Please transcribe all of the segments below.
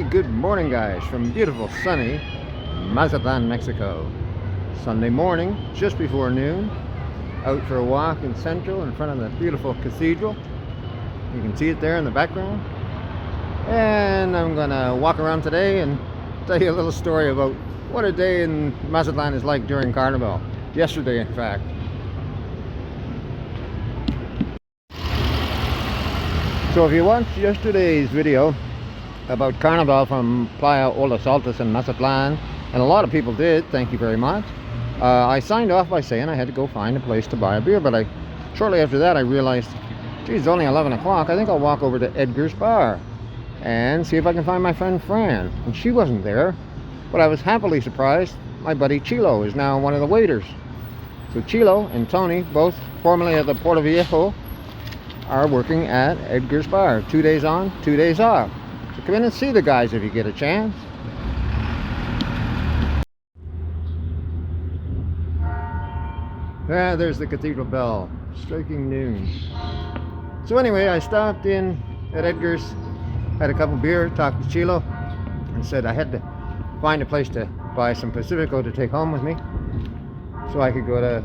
Good morning, guys, from beautiful sunny Mazatlan, Mexico. Sunday morning, just before noon, out for a walk in Central in front of the beautiful cathedral. You can see it there in the background. And I'm gonna walk around today and tell you a little story about what a day in Mazatlan is like during Carnival. Yesterday, in fact. So if you watched yesterday's video about Carnival from Playa Los Altos in Mazatlan, and a lot of people did, thank you very much. I signed off by saying I had to go find a place to buy a beer, but shortly after that I realized, geez, it's only 11 o'clock. I think I'll walk over to Edgar's Bar and see if I can find my friend Fran. And she wasn't there, but I was happily surprised. My buddy Chilo is now one of the waiters. So Chilo and Tony, both formerly at the Puerto Viejo, are working at Edgar's Bar. 2 days on, 2 days off. So come in and see the guys if you get a chance. Ah, there's the cathedral bell, striking noon. So anyway, I stopped in at Edgar's, had a couple beer, talked to Chilo, and said I had to find a place to buy some Pacifico to take home with me, so I could go to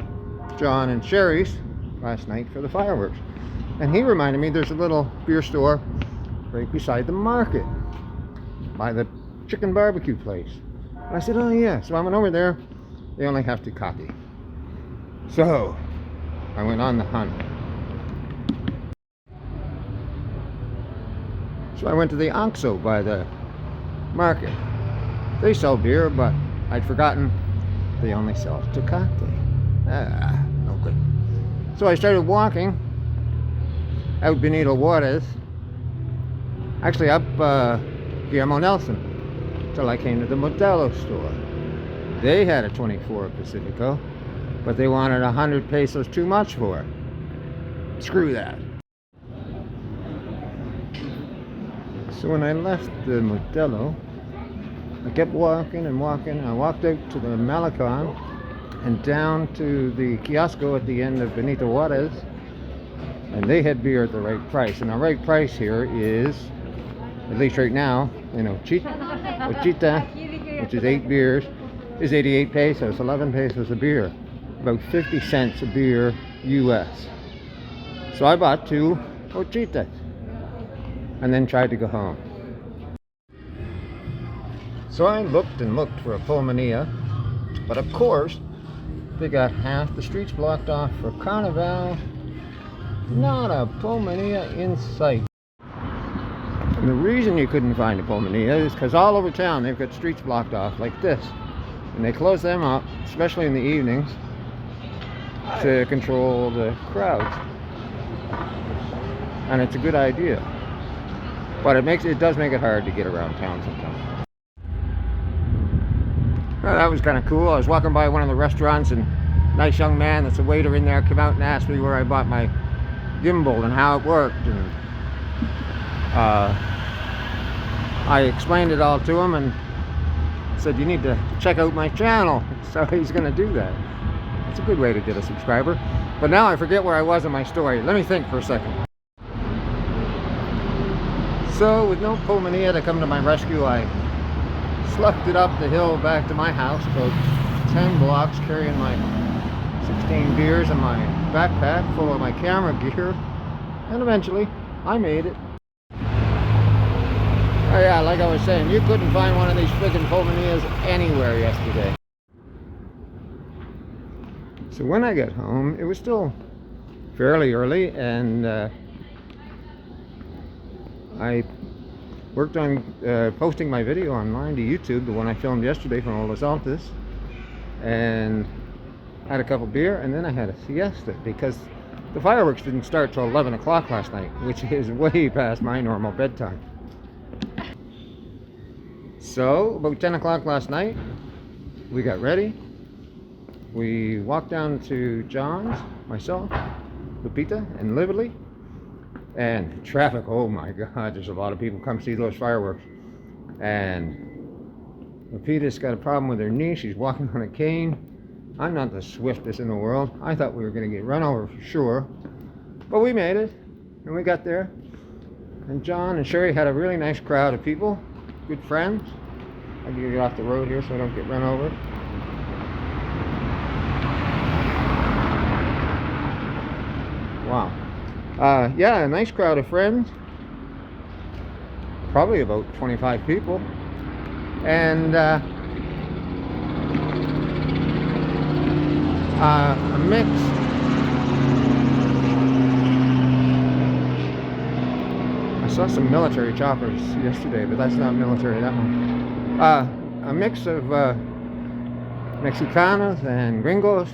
John and Sherry's last night for the fireworks. And he reminded me there's a little beer store right beside the market by the chicken barbecue place. And I said, oh yeah. So I went over there. They only have Tecate. So I went on the hunt. So I went to the Oxo by the market. They sell beer, but I'd forgotten they only sell Tecate. No good. So I started walking out Benito Juarez, actually up Guillermo Nelson, till I came to the Modelo store. They had a 24 Pacifico, but they wanted 100 pesos too much for it. Screw that. So when I left the Modelo, I kept walking and walking. I walked out to the Malecon and down to the kiosco at the end of Benito Juarez, and they had beer at the right price. And the right price here is, at least right now, Ochita, which is 8 beers, is 88 pesos, 11 pesos a beer, about 50 cents a beer US. So I bought 2 Ochitas and then tried to go home. So I looked and looked for a Pulmonilla, but of course they got half the streets blocked off for Carnival. Not a Pulmonilla in sight. And the reason you couldn't find a Pulmonilla is because all over town they've got streets blocked off like this, and they close them up, especially in the evenings, to control the crowds. And it's a good idea, but it does make it hard to get around town sometimes. Well, that was kind of cool. I was walking by one of the restaurants, and a nice young man that's a waiter in there came out and asked me where I bought my gimbal and how it worked, and I explained it all to him and said you need to check out my channel. So he's going to do that. It's a good way to get a subscriber. But now I forget where I was in my story. Let me think for a second. So with no Pulmonilla to come to my rescue, I slucked it up the hill back to my house, about 10 blocks, carrying my 16 beers and my backpack full of my camera gear, and eventually I made it. Oh yeah, like I was saying, you couldn't find one of these friggin' Pulmonillas anywhere yesterday. So when I got home, it was still fairly early, and I worked on posting my video online to YouTube, the one I filmed yesterday from Los Altos, and had a couple beer, and then I had a siesta because the fireworks didn't start till 11 o'clock last night, which is way past my normal bedtime. So about 10 o'clock last night, we got ready. We walked down to John's, myself, Lupita, and Lively. And traffic, oh my God, there's a lot of people come see those fireworks. And Lupita's got a problem with her knee. She's walking on a cane. I'm not the swiftest in the world. I thought we were going to get run over for sure. But we made it, and we got there. And John and Sherry had a really nice crowd of people. good friends. I gotta get off the road here so I don't get run over. Wow. Yeah, a nice crowd of friends. Probably about 25 people. And a mix. I saw some military choppers yesterday, but that's not military, that one. A mix of Mexicanos and gringos,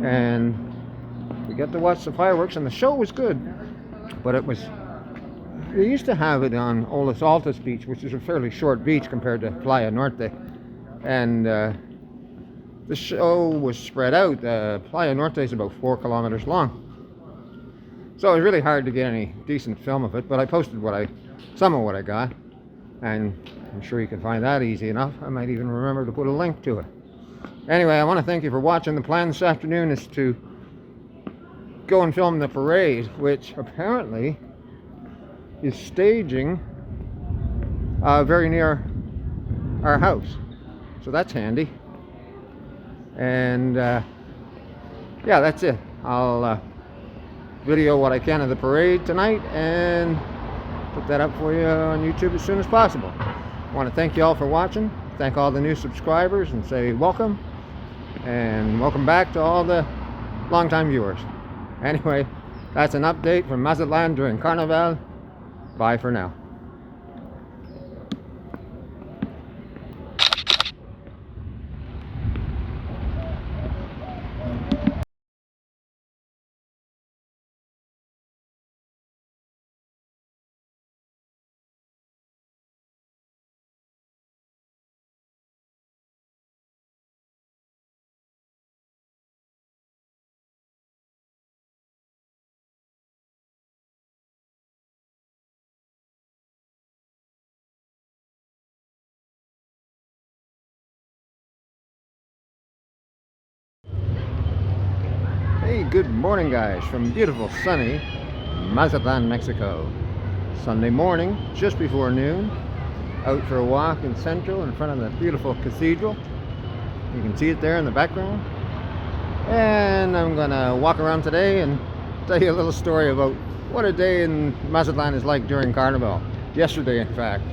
and we got to watch the fireworks, and the show was good, but they used to have it on Olas Altas Beach, which is a fairly short beach compared to Playa Norte, and the show was spread out. Playa Norte is about 4 kilometers long, so it was really hard to get any decent film of it, but I posted some of what I got, and I'm sure you can find that easy enough. I might even remember to put a link to it. Anyway, I want to thank you for watching. The plan this afternoon is to go and film the parade, which apparently is staging very near our house, so that's handy. And yeah, that's it. I'll video what I can of the parade tonight and put that up for you on YouTube as soon as possible. I want to thank you all for watching, thank all the new subscribers, and say welcome, and welcome back to all the longtime viewers. Anyway, that's an update from Mazatlan during Carnaval. Bye for now. Hey, good morning guys, from beautiful sunny Mazatlan, Mexico. Sunday morning, just before noon, out for a walk in Central in front of the beautiful cathedral. You can see it there in the background. And I'm gonna walk around today and tell you a little story about what a day in Mazatlan is like during Carnival. Yesterday, in fact.